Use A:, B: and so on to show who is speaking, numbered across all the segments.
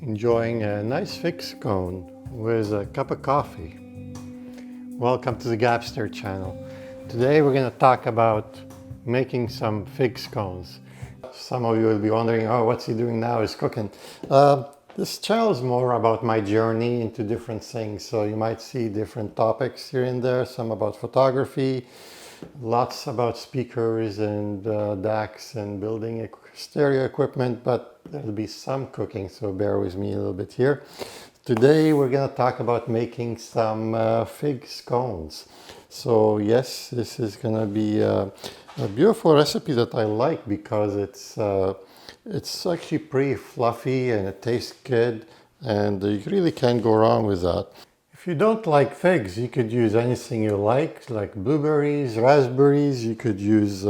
A: enjoying a nice fig scone with a cup of coffee. Welcome to the Gapster channel. Today we're going to talk about making some fig scones. Some of you will be wondering, oh, what's he doing now? He's cooking. This channel is more about my journey into different things, so you might see different topics here and there, some about photography, lots about speakers and DACs and building stereo equipment, but there'll be some cooking, so bear with me a little bit here. Today we're going to talk about making some fig scones. So yes, this is going to be a beautiful recipe that I like because it's actually pretty fluffy and it tastes good, and you really can't go wrong with that. If you don't like figs, you could use anything you like blueberries, raspberries. You could use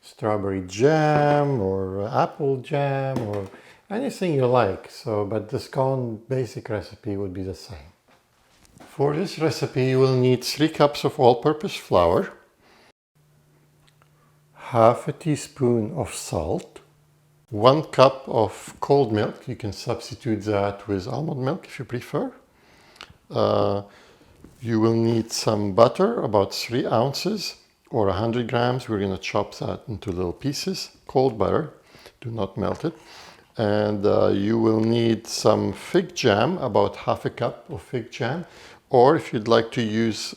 A: strawberry jam or apple jam or anything you like. But the scone basic recipe would be the same. For this recipe, you will need 3 cups of all-purpose flour, half a teaspoon of salt, 1 cup of cold milk. You can substitute that with almond milk if you prefer. You will need some butter, about 3 ounces or 100 grams. We're going to chop that into little pieces. Cold butter, do not melt it. And you will need some fig jam, about half a cup of fig jam. Or if you'd like to use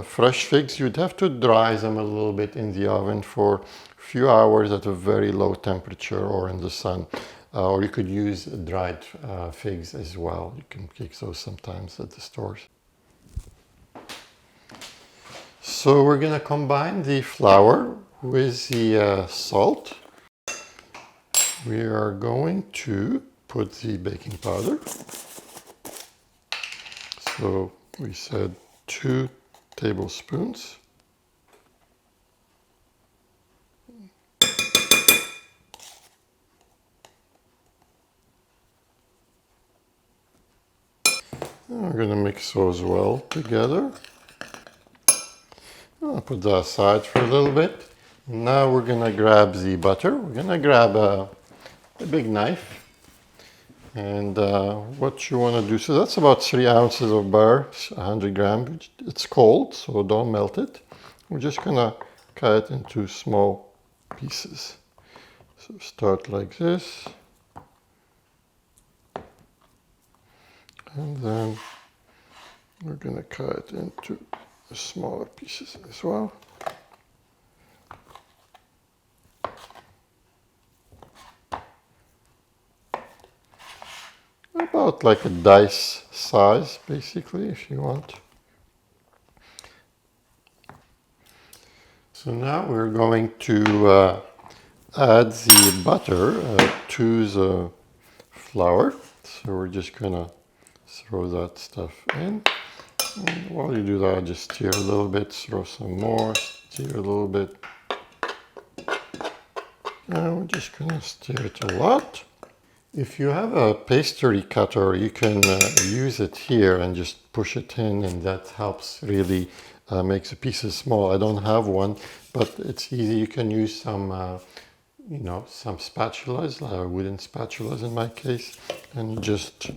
A: fresh figs, you'd have to dry them a little bit in the oven for a few hours at a very low temperature or in the sun. Or you could use dried figs as well. You can get those sometimes at the stores. So we're going to combine the flour with the salt. We are going to put the baking powder. So we said 2 tablespoons. We're going to mix those well together. I'll put that aside for a little bit. Now we're going to grab the butter. We're going to grab a big knife. And what you want to do, so that's about 3 ounces of butter, 100 grams. It's cold, so don't melt it. We're just going to cut it into small pieces. So start like this. And then we're going to cut it into smaller pieces as well. About like a dice size, basically, if you want. So now we're going to add the butter to the flour. So we're just going to throw that stuff in. And while you do that, just stir a little bit, throw some more, stir a little bit. And we're just going to stir it a lot. If you have a pastry cutter, you can use it here and just push it in, and that helps really make the pieces small. I don't have one, but it's easy. You can use some, some spatulas, wooden spatulas in my case, and you just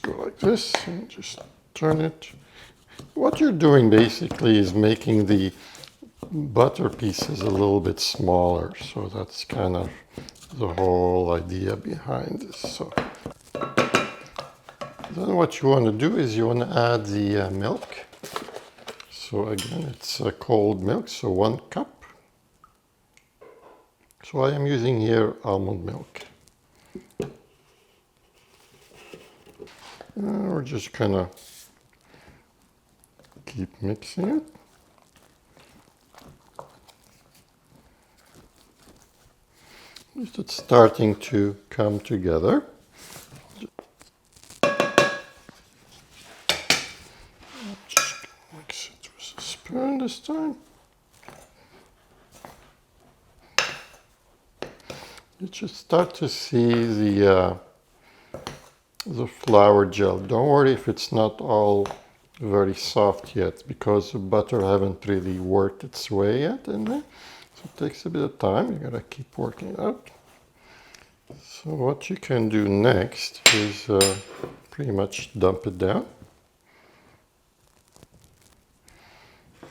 A: go like this and just turn it. What you're doing basically is making the butter pieces a little bit smaller, so that's kind of the whole idea behind this. So then what you want to do is you want to add the milk. So again, it's cold milk, so 1 cup. So I am using here almond milk. We're just gonna keep mixing it. It's starting to come together. Just mix it with a spoon this time. You should start to see the flour gel. Don't worry if it's not all very soft yet, because the butter haven't really worked its way yet in there. So it takes a bit of time. You gotta keep working it out. So what you can do next is pretty much dump it down.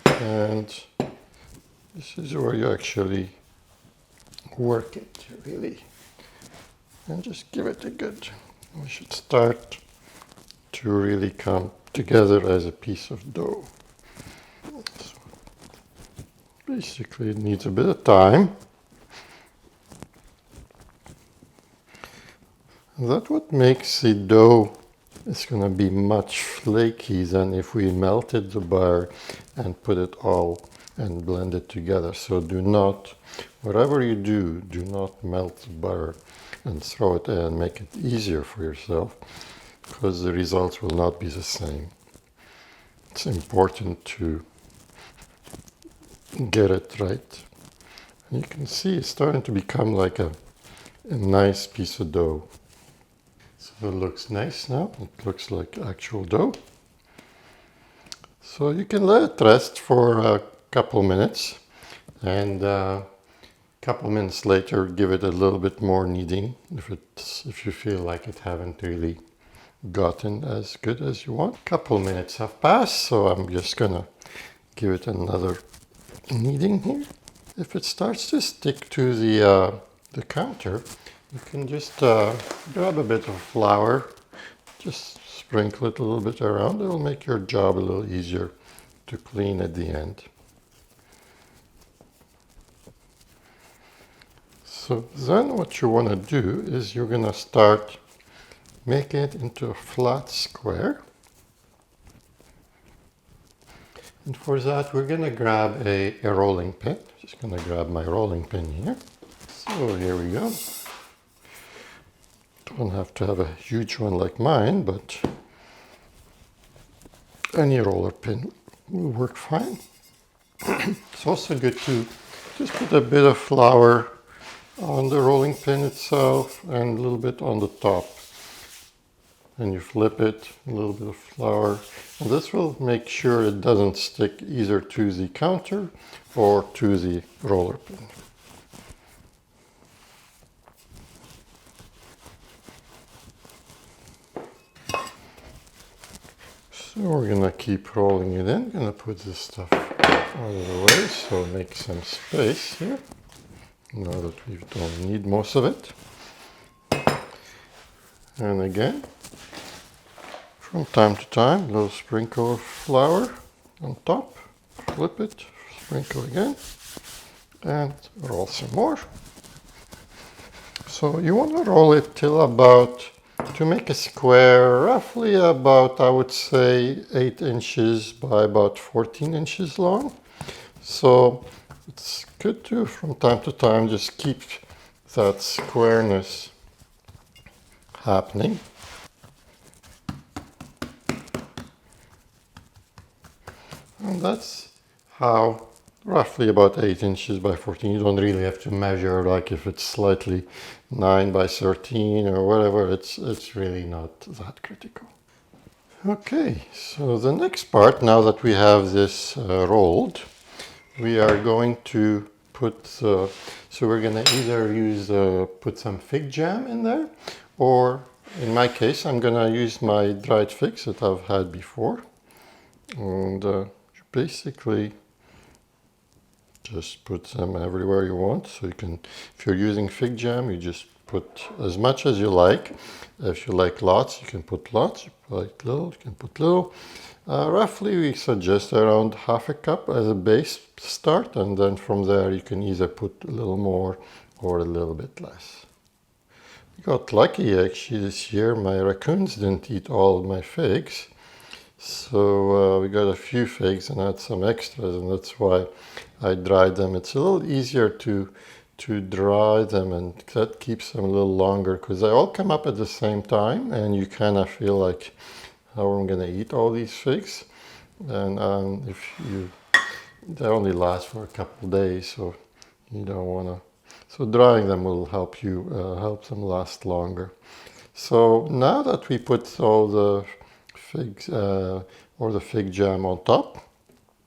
A: And this is where you actually work it, really. And just give it a good, we should start to really come together as a piece of dough. So basically it needs a bit of time. And that's what makes the dough, it's going to be much flaky than if we melted the butter and put it all and blend it together. So do not, whatever you do, do not melt the butter and throw it in and make it easier for yourself, because the results will not be the same. It's important to get it right. And you can see it's starting to become like a nice piece of dough. So it looks nice now. It looks like actual dough. So you can let it rest for a couple minutes, and a couple minutes later give it a little bit more kneading if you feel like it haven't really gotten as good as you want. A couple minutes have passed, so I'm just gonna give it another kneading here. If it starts to stick to the counter, you can just grab a bit of flour, just sprinkle it a little bit around. It will make your job a little easier to clean at the end. So then what you want to do is you're going to start making it into a flat square. And for that we're going to grab a rolling pin. Just going to grab my rolling pin here. So here we go. Don't have to have a huge one like mine, but any roller pin will work fine. It's also good to just put a bit of flour on the rolling pin itself and a little bit on the top. And you flip it, a little bit of flour. And this will make sure it doesn't stick either to the counter or to the roller pin. So we're gonna keep rolling it in. Gonna put this stuff out of the way so make some space here. Now that we don't need most of it. And again, from time to time, a little sprinkle of flour on top. Flip it, sprinkle again, and roll some more. So you want to roll it till about, to make a square, roughly about, I would say, 8 inches by about 14 inches long. So it's good to, from time to time, just keep that squareness happening. And that's how, roughly about 8 inches by 14. You don't really have to measure, like if it's slightly 9 by 13 or whatever, it's really not that critical. Okay, so the next part, now that we have this rolled, we are going to put, so we're going to either use, put some fig jam in there, or in my case, I'm going to use my dried figs that I've had before. And basically just put them everywhere you want. So you can, if you're using fig jam, you just put as much as you like. If you like lots, you can put lots. If you like little, you can put little. Roughly we suggest around half a cup as a base start, and then from there you can either put a little more or a little bit less. I got lucky actually this year. My raccoons didn't eat all of my figs. So we got a few figs and had some extras, and that's why I dried them. It's a little easier to dry them, and that keeps them a little longer because they all come up at the same time, and you kind of feel like, how am I going to eat all these figs? And they only last for a couple days, so you don't want to. So drying them will help you help them last longer. So now that we put all the figs or the fig jam on top,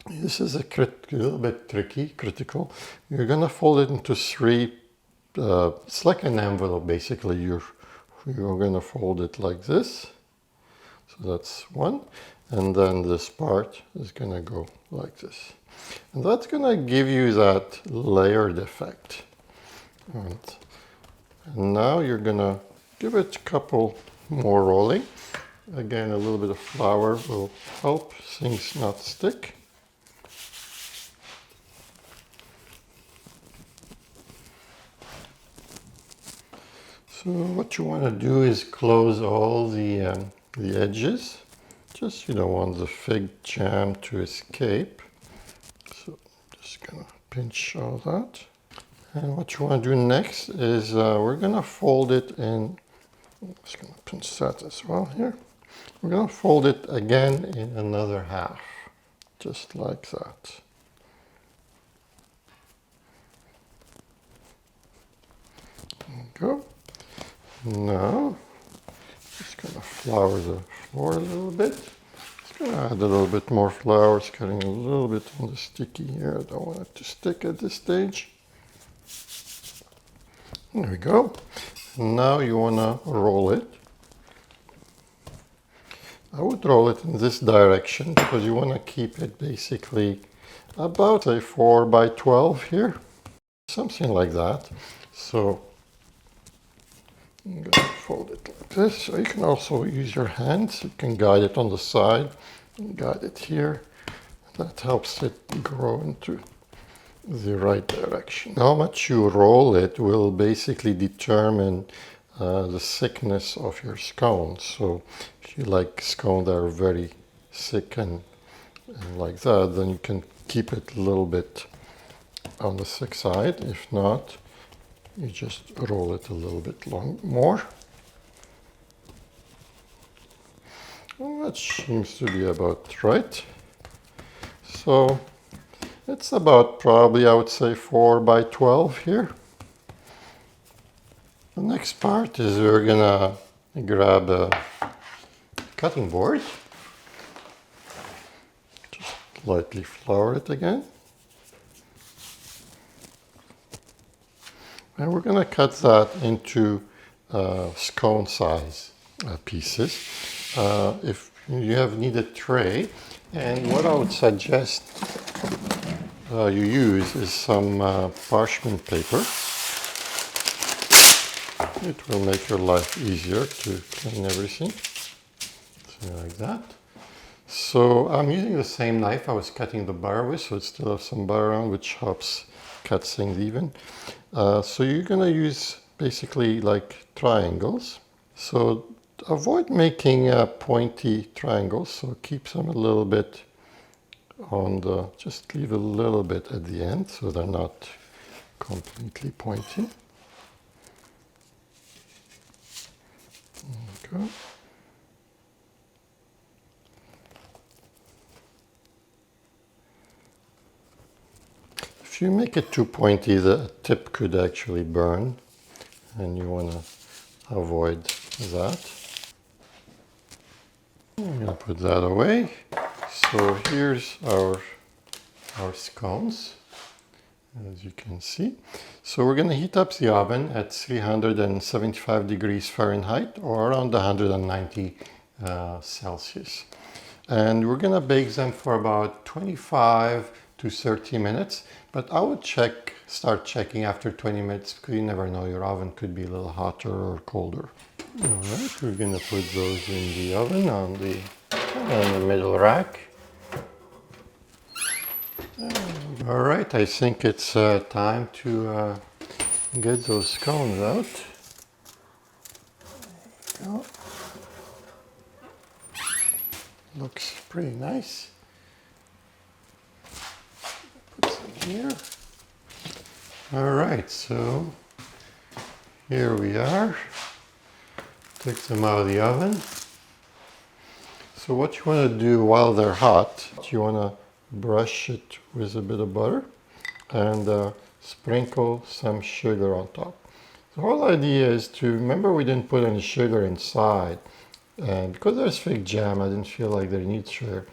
A: this is a little bit tricky, critical. You're gonna fold it into 3 it's like an envelope basically. You're going to fold it like this. So that's one. And then this part is going to go like this. And that's going to give you that layered effect. And now you're going to give it a couple more rolling. Again, a little bit of flour will help things not stick. So what you want to do is close all the edges. Just you don't want the fig jam to escape. So just gonna pinch all that. And what you want to do next is we're gonna fold it in. I'm just gonna pinch that as well here. We're gonna fold it again in another half, just like that. There you go. Now, just gonna flour the floor a little bit. Just gonna add a little bit more flour. It's getting a little bit on the sticky here. I don't want it to stick at this stage. There we go. Now you wanna roll it. I would roll it in this direction because you wanna keep it basically about say 4 by 12 here. Something like that. So I'm going to fold it like this. So you can also use your hands. You can guide it on the side and guide it here. That helps it grow into the right direction. How much you roll it will basically determine the thickness of your scones. So if you like scones that are very thick and like that, then you can keep it a little bit on the thick side. If not, you just roll it a little bit more. Well, that seems to be about right. So it's about probably, I would say, 4 by 12 here. The next part is we're gonna grab a cutting board. Just lightly flour it again. And we're going to cut that into scone size pieces. If you need a tray, and what I would suggest you use is some parchment paper. It will make your life easier to clean everything. So like that. So I'm using the same knife I was cutting the butter with, so it still has some butter on, which helps cut things even. So you're gonna use basically like triangles. So avoid making pointy triangles, so keep them a little bit on the, just leave a little bit at the end so they're not completely pointy. Okay. If you make it too pointy, the tip could actually burn, and you want to avoid that. I'm going to put that away. So here's our scones, as you can see. So we're going to heat up the oven at 375 degrees Fahrenheit or around 190 Celsius. And we're going to bake them for about 25 to 30 minutes, but I would start checking after 20 minutes because you never know, your oven could be a little hotter or colder. All right, we're going to put those in the oven on the middle rack. All right, I think it's time to get those scones out. There you go. Looks pretty nice. Put some here. All right, so here we are. Take them out of the oven. So what you want to do while they're hot, you want to brush it with a bit of butter and sprinkle some sugar on top. The whole idea is to, remember we didn't put any sugar inside, and because there's fig jam I didn't feel like there needs sugar.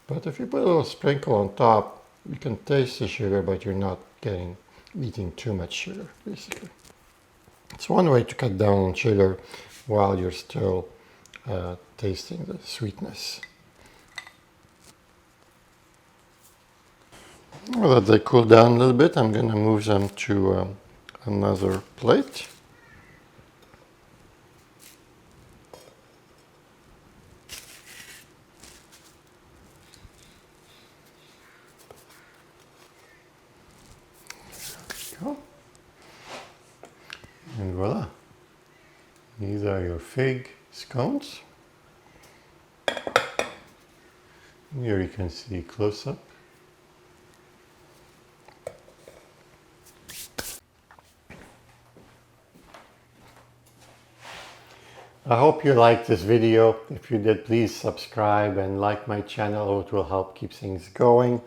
A: But if you put a little sprinkle on top, you can taste the sugar, but you're not eating too much sugar, basically. It's one way to cut down on sugar while you're still tasting the sweetness. Now that they cool down a little bit, I'm going to move them to another plate. Go. And voila, these are your fig scones. Here you can see close up. I hope you liked this video. If you did, please subscribe and like my channel. It will help keep things going.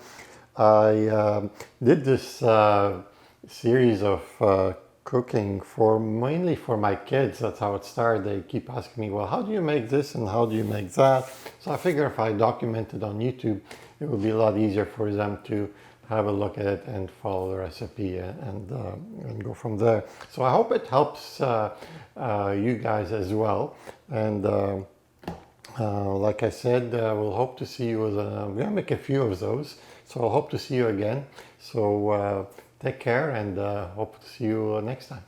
A: I did this series of cooking mainly for my kids. That's how it started. They keep asking me, well, how do you make this and how do you make that? So I figure if I document it on YouTube, it would be a lot easier for them to have a look at it and follow the recipe and go from there. So I hope it helps you guys as well. And like I said, we'll hope to see you. I'm going to make a few of those. So I'll hope to see you again. So take care and hope to see you next time.